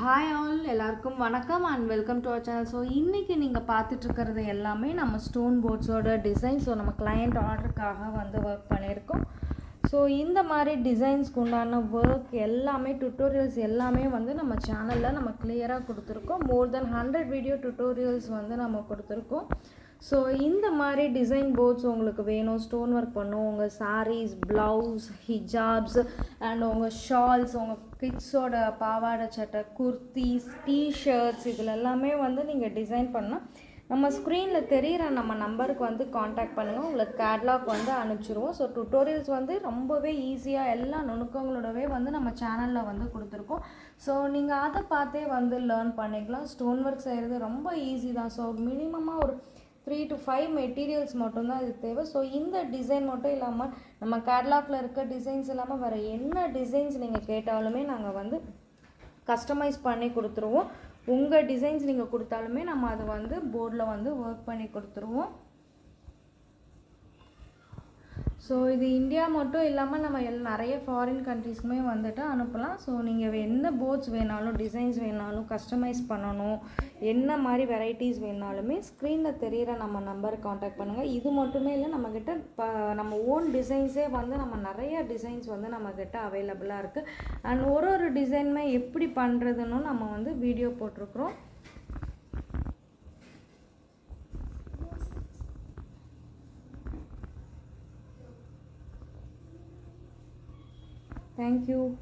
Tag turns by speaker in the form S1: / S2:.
S1: Hi all, எல்லாருக்கும் வணக்கம் and welcome to our channel. So இன்றைக்கி நீங்கள் பார்த்துட்ருக்கிறது எல்லாமே நம்ம ஸ்டோன் போர்ட்ஸோட டிசைன். ஸோ நம்ம கிளையண்ட் ஆர்டருக்காக ஒர்க் பண்ணியிருக்கோம். ஸோ இந்த மாதிரி டிசைன்ஸ்க்கு உண்டான ஒர்க் எல்லாமே டுட்டோரியல்ஸ் எல்லாமே நம்ம சேனலில் நம்ம கிளியராக கொடுத்துருக்கோம். மோர் தென் 100 வீடியோ டுட்டோரியல்ஸ் நம்ம கொடுத்துருக்கோம். ஸோ இந்த மாதிரி டிசைன் போர்ட்ஸ் உங்களுக்கு வேணும், ஸ்டோன் ஒர்க் பண்ணும் உங்கள் சாரீஸ், ப்ளவுஸ், ஹிஜாப்ஸ் அண்ட் உங்கள் ஷால்ஸ், உங்கள் கிட்ஸோட பாவாடை சட்டை, குர்த்திஸ், டிஷர்ட்ஸ் இதில் எல்லாமே நீங்கள் டிசைன் பண்ணால் நம்ம ஸ்க்ரீனில் தெரிகிற நம்ம நம்பருக்கு காண்டாக்ட் பண்ணுங்கள். உங்களுக்கு கேட்லாக் அனுப்பிச்சிடுவோம். ஸோ டுட்டோரியல்ஸ் ரொம்பவே ஈஸியாக எல்லா நுணுக்கங்களோடவே நம்ம சேனலில் கொடுத்துருக்கோம். ஸோ நீங்கள் அதை பார்த்தே லேர்ன் பண்ணிக்கலாம். ஸ்டோன் ஒர்க் செய்கிறது ரொம்ப ஈஸி தான். ஸோ மினிமமாக ஒரு 3 to 5 மெட்டீரியல்ஸ் மட்டும்தான் இது தேவை. ஸோ இந்த டிசைன் மட்டும் இல்லாமல் நம்ம கேட்லாகில் இருக்க டிசைன்ஸ் இல்லாமல் வேறு என்ன டிசைன்ஸ் நீங்கள் கேட்டாலுமே நாங்கள் கஸ்டமைஸ் பண்ணி கொடுத்துருவோம். உங்கள் டிசைன்ஸ் நீங்கள் கொடுத்தாலுமே நம்ம அதை போர்டில் ஒர்க் பண்ணி கொடுத்துருவோம். ஸோ இது இந்தியா மட்டும் இல்லாமல் நம்ம நிறைய ஃபாரின் கண்ட்ரீஸ்க்குமே அனுப்பலாம். ஸோ நீங்கள் என்ன போர்ட்ஸ் வேணாலும், டிசைன்ஸ் வேணாலும், கஸ்டமைஸ் பண்ணணும், என்ன மாதிரி வெரைட்டிஸ் வேணாலுமே ஸ்க்ரீனில் தெரிகிற நம்ம நம்பருக்கு காண்டாக்ட் பண்ணுங்கள். இது மட்டுமே இல்லை, நம்மக்கிட்ட நம்ம ஓன் டிசைன்ஸே நம்ம நிறைய டிசைன்ஸ் நம்மக்கிட்ட அவைலபிளாக இருக்குது. அண்ட் ஒரு டிசைனுமே எப்படி பண்ணுறதுன்னு நம்ம வீடியோ போட்டிருக்கிறோம். Thank you.